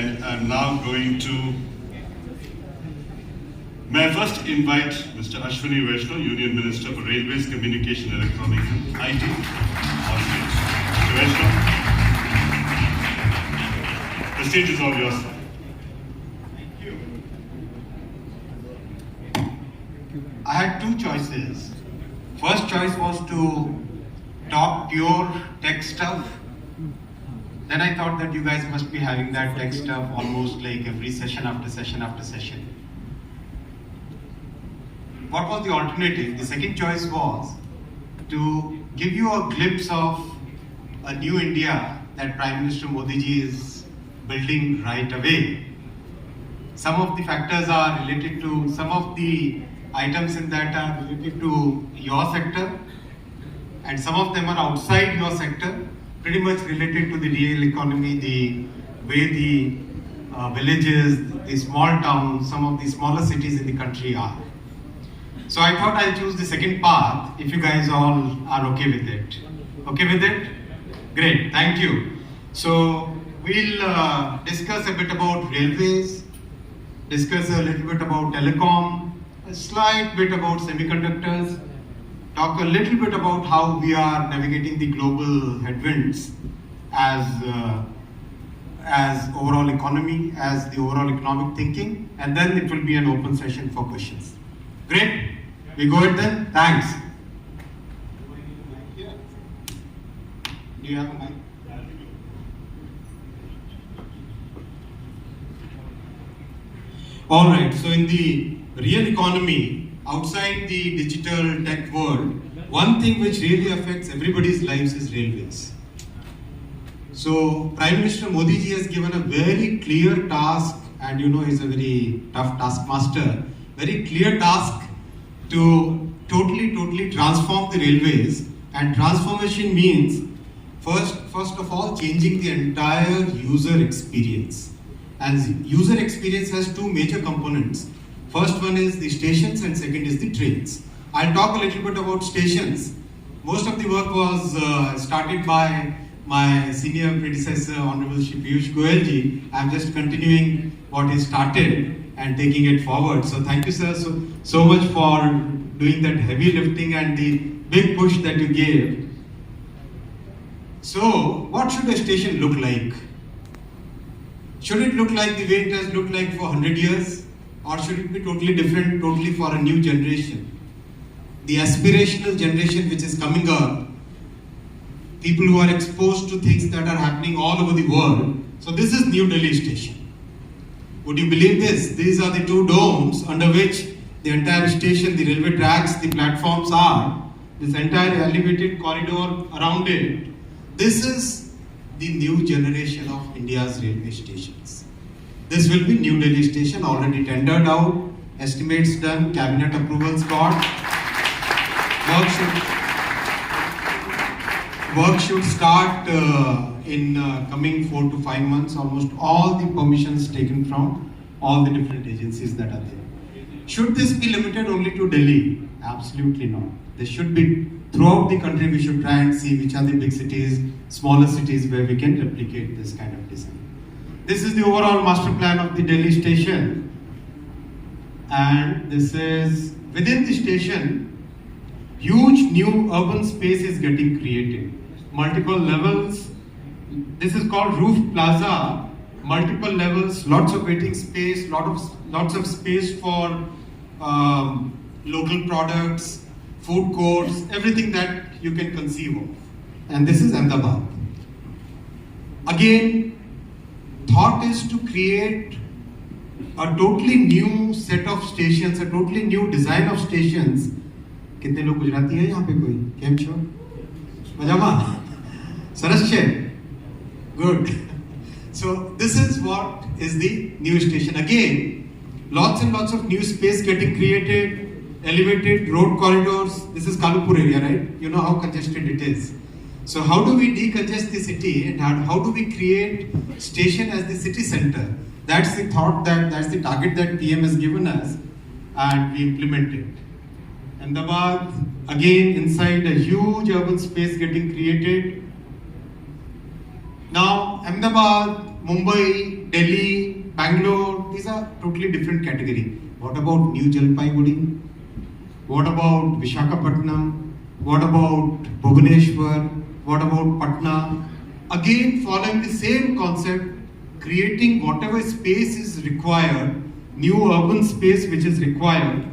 And I'm now going to, may I first invite Mr. Aswini Vyshnav, Union Minister for Railways, Communication, Electronics and IT, on stage. Mr. Vyshnav, the stage is all yours. Thank you. I had two choices. First choice was to talk pure tech stuff. Then I thought that you guys must be having that tech stuff almost like every session after session after session. What was the alternative? The second choice was to give you a glimpse of a new India that Prime Minister Modi ji is building right away. Some of the factors are related to, some of the items in that are related to your sector, and some of them are outside your sector, pretty much related to the real economy, the way the villages, the small towns, some of the smaller cities in the country are. So I thought I'll choose the second path if you guys all are okay with it. Okay with it? Great, thank you. So we'll discuss a bit about railways, discuss a little bit about telecom, a slight bit about semiconductors, talk a little bit about how we are navigating the global headwinds as overall economy, as the overall economic thinking, and then it will be an open session for questions. Great, we go ahead then. Thanks. Do you have a mic? All right, so in the real economy, outside the digital tech world, one thing which really affects everybody's lives is railways. So Prime Minister Modi ji has given a very clear task, and you know he's a very tough taskmaster, very clear task to totally transform the railways. And transformation means first of all changing the entire user experience. And user experience has two major components. First one is the stations and second is the trains. I'll talk a little bit about stations. Most of the work was started by my senior predecessor, Honorable Shri Piyush Goyal ji. I'm just continuing what he started and taking it forward. So thank you, sir, so much for doing that heavy lifting and the big push that you gave. So what should a station look like? Should it look like the way it has looked like for 100 years? Or should it be totally different, totally for a new generation? The aspirational generation which is coming up, people who are exposed to things that are happening all over the world. So this is New Delhi station. Would you believe this? These are the two domes under which the entire station, the railway tracks, the platforms are. This entire elevated corridor around it. This is the new generation of India's railway stations. This will be New Delhi station, already tendered out, estimates done, cabinet approvals got. Work should start in coming 4 to 5 months. Almost all the permissions taken from all the different agencies that are there. Should this be limited only to Delhi? Absolutely not. This should be throughout the country. We should try and see which are the big cities, smaller cities where we can replicate this kind of design. This is the overall master plan of the Delhi station, and this is within the station. Huge new urban space is getting created. Multiple levels. This is called roof plaza. Multiple levels, lots of waiting space, lots of space for local products, food courts, everything that you can conceive of. And this is Ahmedabad. Again, thought is to create a totally new set of stations, a totally new design of stations. कितने लोग गुजराती हैं यहाँ पे कोई? केम छो? मजामा? सरस छे? Good. So this is what is the new station. Again, lots and lots of new space getting created, elevated road corridors. This is Kalupur area, right? You know how congested it is. So how do we decongest the city, and how do we create station as the city center? That's the thought, that's the target that PM has given us, and we implement it. Ahmedabad, again inside a huge urban space getting created. Now Ahmedabad Mumbai, Delhi, Bangalore, these are totally different category. What about New Jalpaiguri? What about Visakhapatnam? What about Bhubaneswar? What about Patna? Again, following the same concept, creating whatever space is required, new urban space which is required,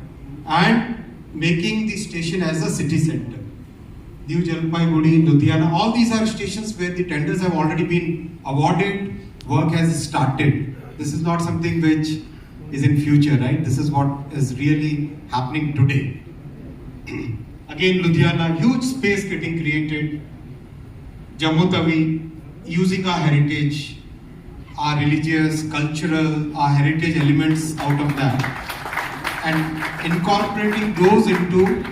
and making the station as a city center. New Jalpaiguri, Ludhiana, all these are stations where the tenders have already been awarded, work has started. This is not something which is in future, right? This is what is really happening today. Again, Ludhiana, huge space getting created. Jammu Tawi, using our heritage, our religious, cultural, our heritage elements out of that, and incorporating those into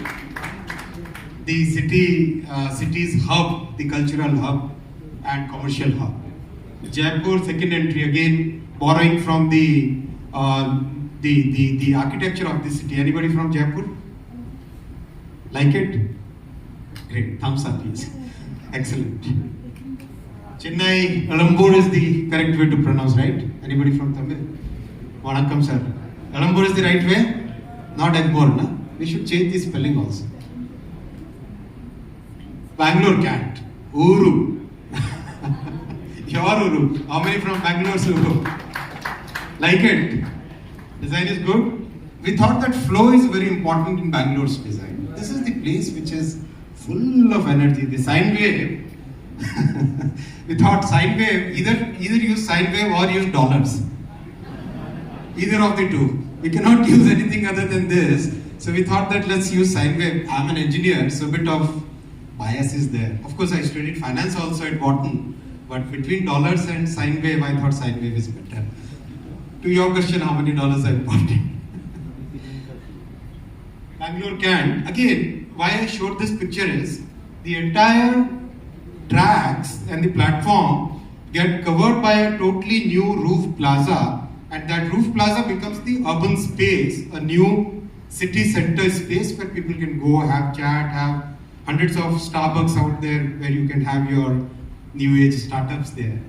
the city's hub, the cultural hub and commercial hub. Jaipur, second entry, again borrowing from the architecture of the city. Anybody from Jaipur? Like it? Great, thumbs up please. Excellent. Chennai, Alambur is the correct way to pronounce, right? Anybody from Tamil? Vanakkam sir. Alambur is the right way? Not Egmore, na? We should change the spelling also. Bangalore can't. Uru. Your Uru. How many from Bangalore's Uru? Like it? Design is good? We thought that flow is very important in Bangalore's design. This is the place which is full of energy. The sine wave. We thought sine wave, either use sine wave or use dollars. Either of the two. We cannot use anything other than this. So we thought that let's use sine wave. I'm an engineer, so a bit of bias is there. Of course, I studied finance also at Wharton, but between dollars and sine wave, I thought sine wave is better. To your question, how many dollars are important? Bangalore can't. Again, why I showed this picture is the entire tracks and the platform get covered by a totally new roof plaza, and that roof plaza becomes the urban space, a new city center space where people can go, have chat, have hundreds of Starbucks out there where you can have your new age startups there.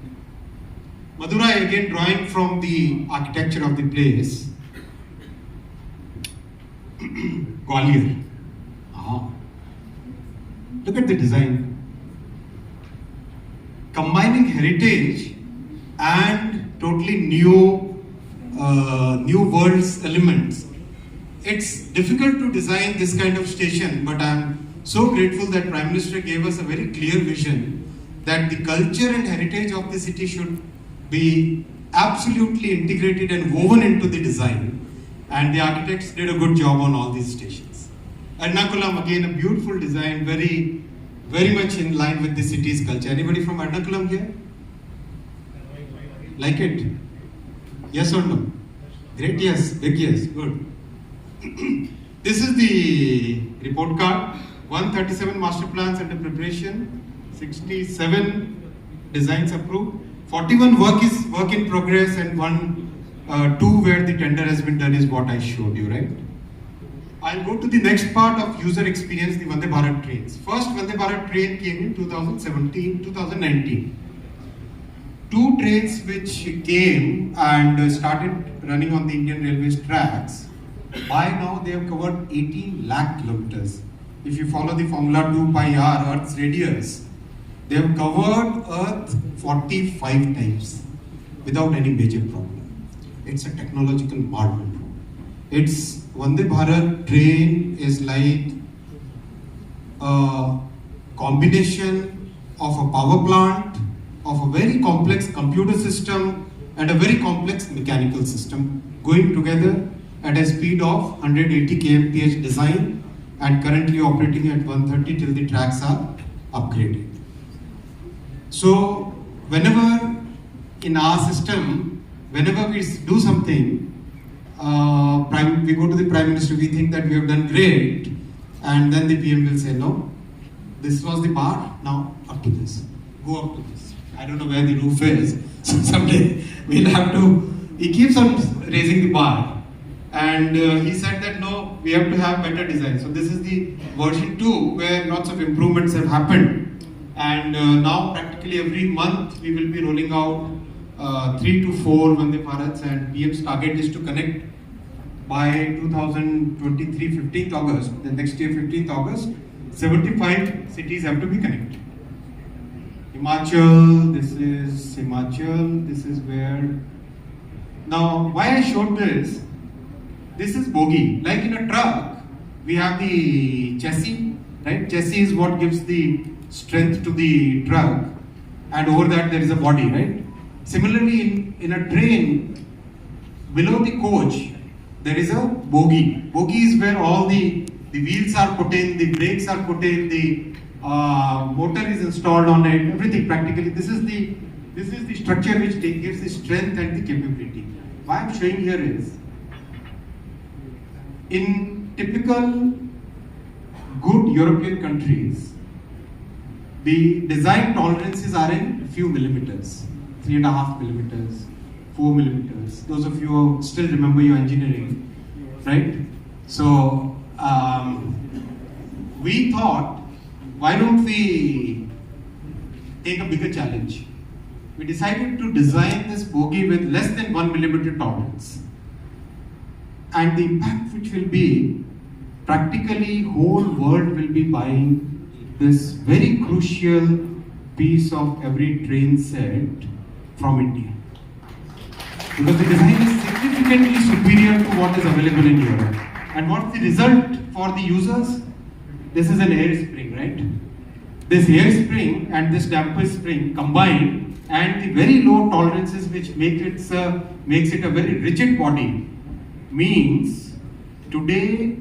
Madurai, again drawing from the architecture of the place. Gwalior. Look at the design. Combining heritage and totally new world's elements. It's difficult to design this kind of station, but I'm so grateful that Prime Minister gave us a very clear vision that the culture and heritage of the city should be absolutely integrated and woven into the design, and the architects did a good job on all these stations. Ernakulam, again a beautiful design, very much in line with the city's culture. Anybody from Ernakulam here? Like it? Yes or no? Great yes, big yes, good. This is the report card. 137 master plans under preparation, 67 designs approved, 41 work in progress, and two where the tender has been done is what I showed you, right? I'll go to the next part of user experience, the Vande Bharat trains. First Vande Bharat train came in 2019. Two trains which came and started running on the Indian Railways tracks. By now they have covered 18 lakh kilometers. If you follow the formula 2 pi r, Earth's radius, they have covered Earth 45 times without any major problem. It's a technological marvel. It's Vande Bharat train is like a combination of a power plant, of a very complex computer system and a very complex mechanical system going together at a speed of 180 kmph design and currently operating at 130 till the tracks are upgraded. So whenever in our system, whenever we do something, we go to the Prime Minister, we think that we have done great, and then the PM will say, no, this was the bar, now up to this, go up to this. I don't know where the roof is, so someday we'll have to, he keeps on raising the bar. And he said that no, we have to have better design. So this is the version 2 where lots of improvements have happened. And now practically every month we will be rolling out 3 to 4 Vande Bharats, and PM's target is to connect by 2023, 15th August, the next year 15th August, 75 cities have to be connected. Himachal, this is where. Now, why I showed this is bogie. Like in a truck, we have the chassis, right? Chassis is what gives the strength to the truck, and over that there is a body, right? Similarly, in a train, below the coach, there is a bogie. Bogie is where all the wheels are put in, the brakes are put in, the motor is installed on it, everything practically. This is the structure which gives the strength and the capability. What I am showing here is, in typical good European countries, the design tolerances are in few millimeters, 3.5 millimeters, 4 millimeters. Those of you who still remember your engineering, right? So we thought, why don't we take a bigger challenge? We decided to design this bogie with less than 1 millimeter tolerance. And the impact which will be, practically whole world will be buying this very crucial piece of every train set from India. Because the design is significantly superior to what is available in Europe. And what's the result for the users? This is an air spring, right? This air spring and this damper spring combined, and the very low tolerances which makes it a very rigid body, means today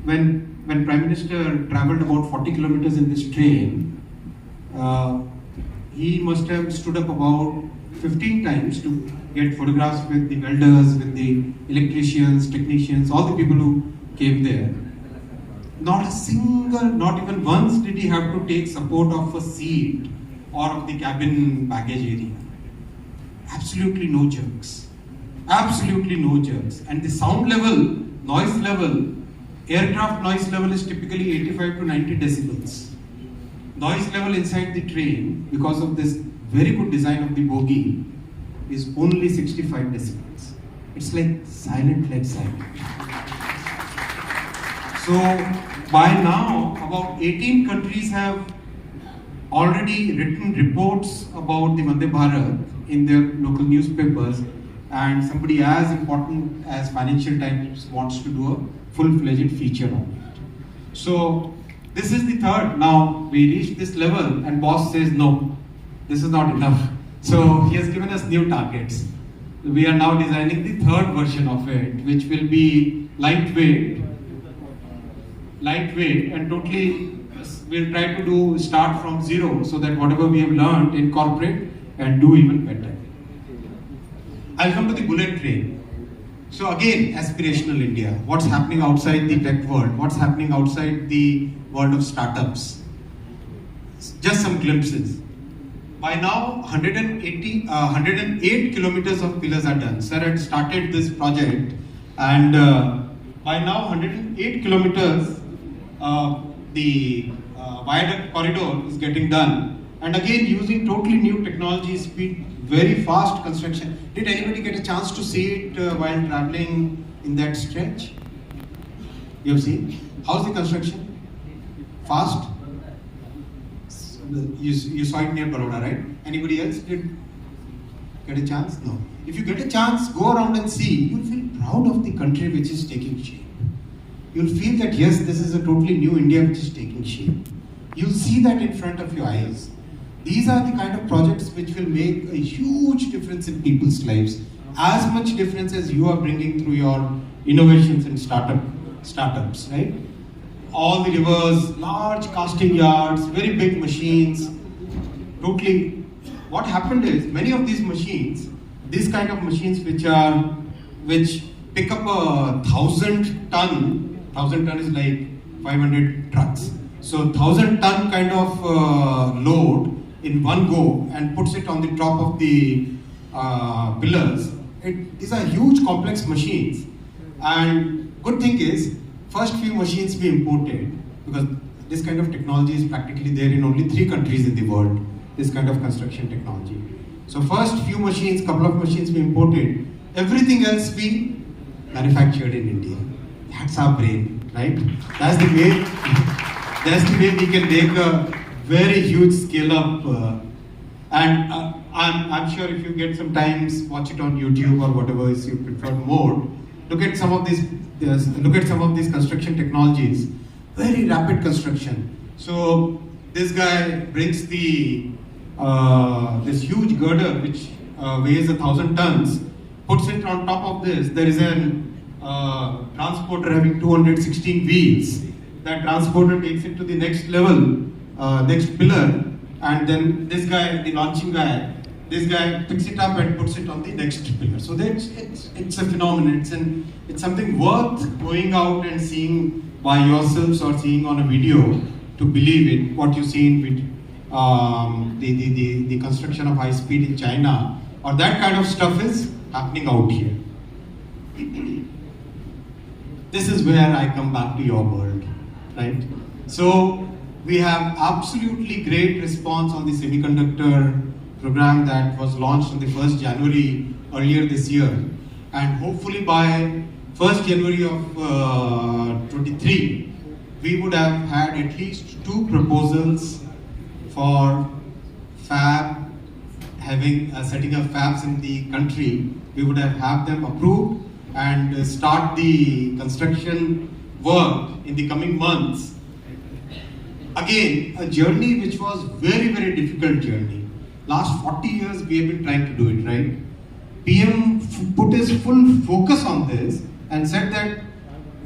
when Prime Minister travelled about 40 kilometers in this train, he must have stood up about 15 times to get photographs with the welders, with the electricians, technicians, all the people who came there. Not a single, not even once did he have to take support of a seat or of the cabin baggage area. Absolutely no jerks. Absolutely no jerks. And the sound level, noise level, aircraft noise level is typically 85 to 90 decibels. Noise level inside the train, because of this very good design of the bogie, is only 65 decibels. It's like silent like silent. So by now, about 18 countries have already written reports about the Vande Bharat in their local newspapers, and somebody as important as Financial Times wants to do a full-fledged feature on it. So this is the third. Now we reached this level and boss says no, this is not enough. So he has given us new targets. We are now designing the third version of it, which will be lightweight and totally we'll try to start from zero, so that whatever we have learned, incorporate and do even better. I'll come to the bullet train. So again, aspirational India. What's happening outside the tech world? What's happening outside the world of startups? Just some glimpses. By now, 108 kilometers of pillars are done. Sir had started this project, and by now 108 kilometers, the viaduct corridor is getting done. And again, using totally new technology, speed, very fast construction. Did anybody get a chance to see it while traveling in that stretch? You have seen? How's the construction? Fast? You saw it near Baroda, right? Anybody else did get a chance? No. If you get a chance, go around and see. You'll feel proud of the country which is taking shape. You'll feel that yes, this is a totally new India which is taking shape. You'll see that in front of your eyes. These are the kind of projects which will make a huge difference in people's lives. As much difference as you are bringing through your innovations and startups, right? All the rivers, large casting yards, very big machines, totally. What happened is, many of these machines, these kind of machines which pick up 1,000 ton is like 500 trucks. So 1,000 ton kind of load in one go and puts it on the top of the pillars. These are huge complex machines, and good thing is, first few machines we imported, because this kind of technology is practically there in only 3 countries in the world, this kind of construction technology. So first few machines, couple of machines we imported. Everything else we manufactured in India. That's our brain, right? That's the way. That's the way we can make a very huge scale up. I'm sure if you get some times, watch it on YouTube or whatever is you prefer more. Look at some of these. Look at some of these construction technologies. Very rapid construction. So this guy brings the this huge girder which weighs 1,000 tons, puts it on top of this. There is an transporter having 216 wheels. That transporter takes it to the next level, next pillar, and then this guy, the launching guy, this guy picks it up and puts it on the next pillar. So it's a phenomenon. It's something worth going out and seeing by yourselves or seeing on a video to believe it. What you see in the construction of high speed in China, or that kind of stuff is happening out here. This is where I come back to your world, right? So we have absolutely great response on the semiconductor program that was launched on the 1st January earlier this year, and hopefully by 1st January of 23, we would have had at least 2 proposals for fab, setting up fabs in the country. We would have them approved and start the construction work in the coming months. Again, a journey which was very, very difficult journey. Last 40 years we have been trying to do it, right? PM put his full focus on this and said that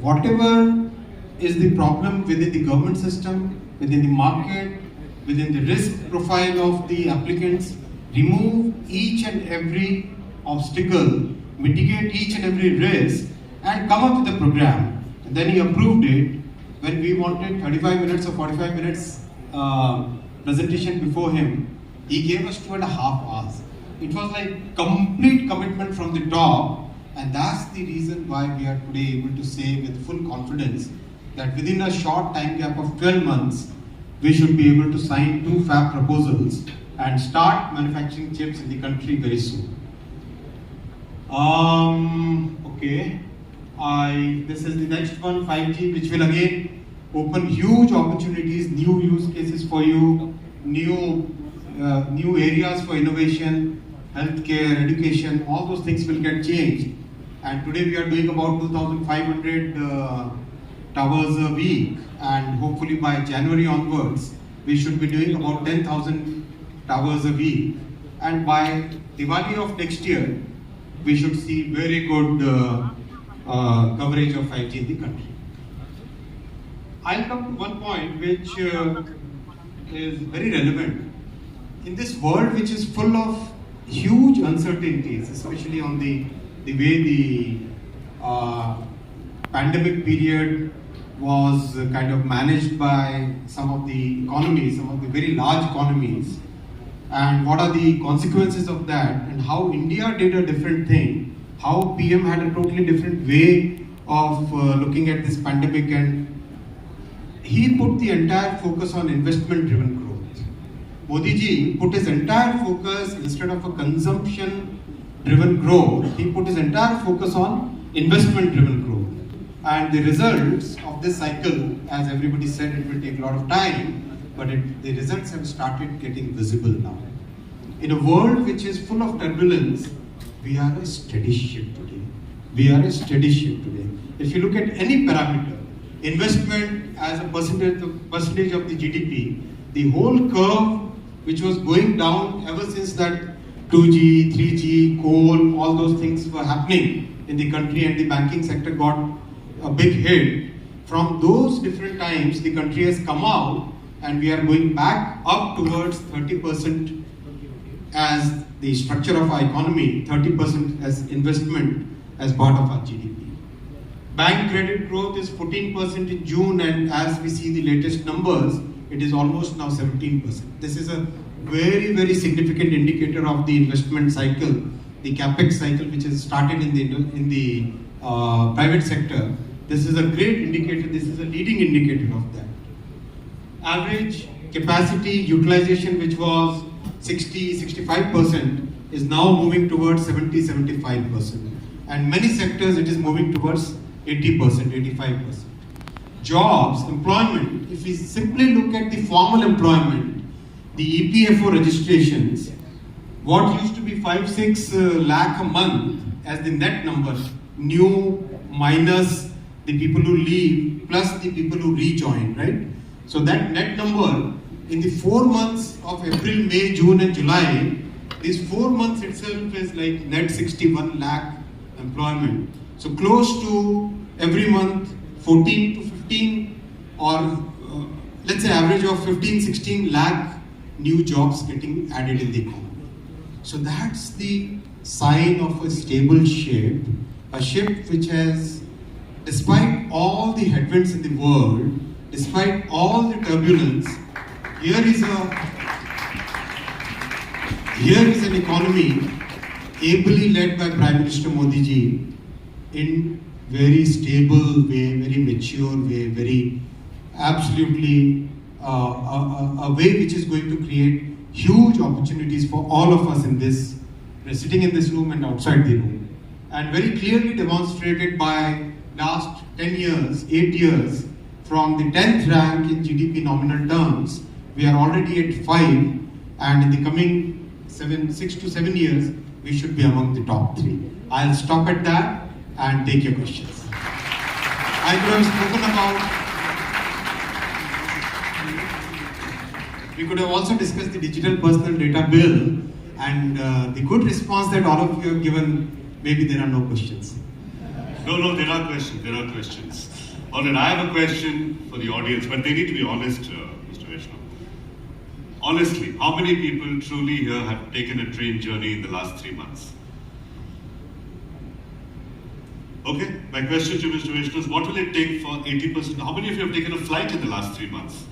whatever is the problem within the government system, within the market, within the risk profile of the applicants, remove each and every obstacle, mitigate each and every risk, and come up with a program. And then he approved it when we wanted 35 minutes or 45 minutes presentation before him. He gave us 2.5 hours. It was like complete commitment from the top, and that's the reason why we are today able to say with full confidence that within a short time gap of 12 months, we should be able to sign 2 fab proposals and start manufacturing chips in the country very soon. Okay, this is the next one, 5G, which will again open huge opportunities, new use cases for you, new areas for innovation, healthcare, education, all those things will get changed. And today we are doing about 2,500 towers a week, and hopefully by January onwards, we should be doing about 10,000 towers a week. And by Diwali of next year, we should see very good coverage of 5G in the country. I'll come to one point which is very relevant. In this world which is full of huge uncertainties, especially on the way the pandemic period was kind of managed by some of the economies, some of the very large economies, and what are the consequences of that, and how India did a different thing, how PM had a totally different way of looking at this pandemic, and he put the entire focus on investment-driven growth. Modi ji put his entire focus, instead of a consumption-driven growth, he put his entire focus on investment-driven growth. And the results of this cycle, as everybody said, it will take a lot of time, but the results have started getting visible now. In a world which is full of turbulence, we are a steady ship today. We are a steady ship today. If you look at any parameter, investment as a percentage of the GDP, the whole curve which was going down ever since that 2G, 3G, coal, all those things were happening in the country, and the banking sector got a big hit. From those different times, the country has come out, and we are going back up towards 30% as the structure of our economy, 30% as investment as part of our GDP. Bank credit growth is 14% in June, and as we see the latest numbers, it is almost now 17%. This is a very, very significant indicator of the investment cycle, the capex cycle which has started in the private sector. This is a great indicator, this is a leading indicator of that. Average capacity utilization, which was 60-65%, is now moving towards 70-75%. And many sectors it is moving towards 80%, 85%. Jobs, employment, if we simply look at the formal employment, the EPFO registrations, what used to be 5-6 lakh a month as the net number, new minus the people who leave plus the people who rejoin, right? So that net number in the 4 months of April, May, June and July, these 4 months itself is like net 61 lakh employment. So close to every month 14 to 15 or let's say average of 15-16 lakh new jobs getting added in the economy. So that's the sign of a stable ship, a ship which has, despite all the headwinds in the world, despite all the turbulence, here is an economy ably led by Prime Minister Modi ji in very stable way, very mature way, very absolutely a way which is going to create huge opportunities for all of us in this, sitting in this room and outside the room. And very clearly demonstrated by last 10 years, 8 years, from the 10th rank in GDP nominal terms, we are already at 5, and in the coming 6 to 7 years, we should be among the top 3. I'll stop at that and take your questions. I could have spoken about, we could have also discussed the digital personal data bill, and the good response that all of you have given, maybe there are no questions. No, there are questions. All right, I have a question for the audience, but they need to be honest, Mr. Vyshnav. Honestly, how many people truly here have taken a train journey in the last 3 months? Okay, my question to Mr. Vyshnav is, what will it take for 80%? How many of you have taken a flight in the last 3 months?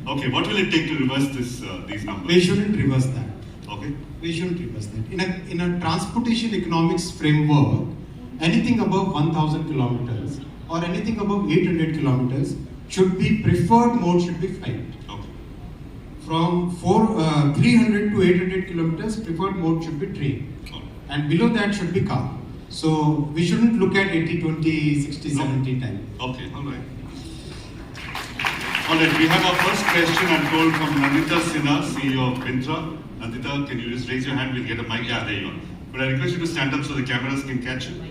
Okay, what will it take to reverse these numbers? We shouldn't reverse that. Okay. We shouldn't reverse that. In a transportation economics framework, anything above 1,000 kilometers or anything above 800 kilometers should be preferred mode, should be flight. Okay. From 300 to 800 kilometers, preferred mode should be train. Okay. And below that should be car. So we shouldn't look at 80, 20, 60, 70 time. Okay, all right. All right, we have our first question, I'm told, from Nandita Sinha, CEO of Vintra. Nandita, can you just raise your hand? We'll get a mic. Yeah, there you go. Could I request you to stand up so the cameras can catch you?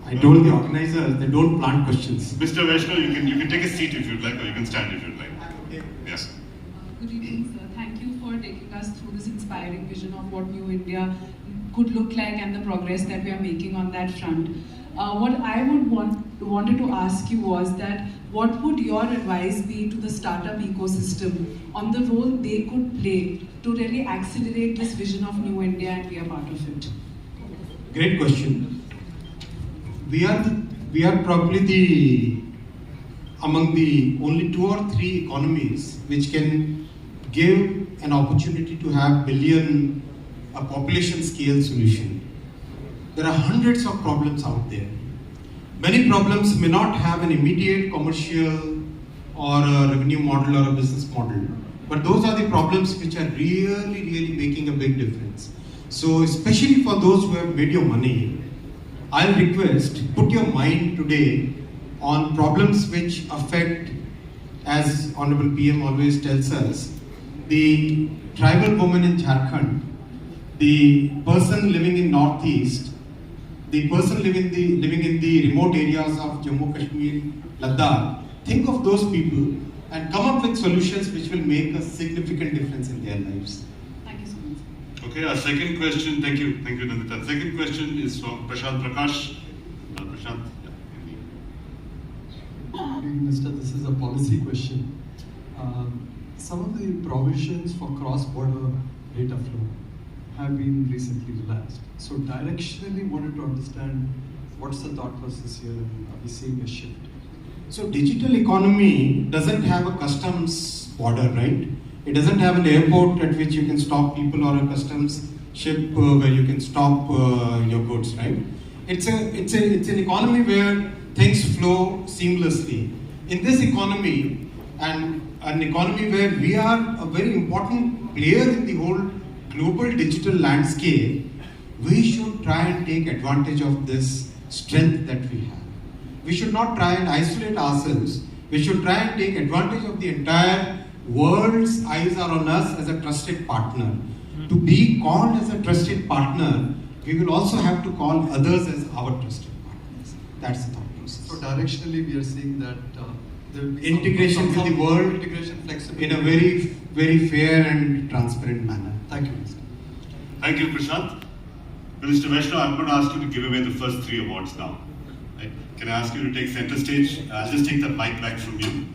I told the organizers they don't plant questions. Mr. Vyshnav, you can take a seat if you'd like, or you can stand if you'd like. Okay. Yes. Good evening, sir. Thank you for taking us through this inspiring vision of what New India could look like and the progress that we are making on that front. What I wanted to ask you was that what would your advice be to the startup ecosystem on the role they could play to really accelerate this vision of New India and be a part of it? Great question. We are probably among the only 2 or 3 economies which can give an opportunity to have a population scale solution. There are hundreds of problems out there. Many problems may not have an immediate commercial or a revenue model or a business model, but those are the problems which are really making a big difference. So especially for those who have made your money, I'll request, put your mind today on problems which affect, as Honorable PM always tells us, the tribal woman in Jharkhand, the person living in Northeast, the person living in the remote areas of Jammu, Kashmir, Ladakh. Think of those people and come up with solutions which will make a significant difference in their lives. Thank you so much. Okay, our second question, thank you Nandita. Second question is from Prashant Prakash. Prashant. Minister, this is a policy question. Some of the provisions for cross-border data flow have been recently relaxed. So directionally wanted to understand what's the thought process here, and are we seeing a shift? So digital economy doesn't have a customs border, right? It doesn't have an airport at which you can stop people or a customs ship where you can stop your goods, right? It's an economy where things flow seamlessly. In this economy, and an economy where we are a very important player in the whole global digital landscape, we should try and take advantage of this strength that we have. We should not try and isolate ourselves. We should try and take advantage of the entire world's eyes are on us as a trusted partner. To be called as a trusted partner, we will also have to call others as our trusted partners. That's the thought process. So directionally, we are seeing that there will be Integration with the world integration, flexibility in a very, very fair and transparent manner. Thank you, Mr. Thank you, Prashant. Mr. Vyshnav, I'm going to ask you to give away the first 3 awards now. Right? Can I ask you to take center stage? I'll just take the mic back from you.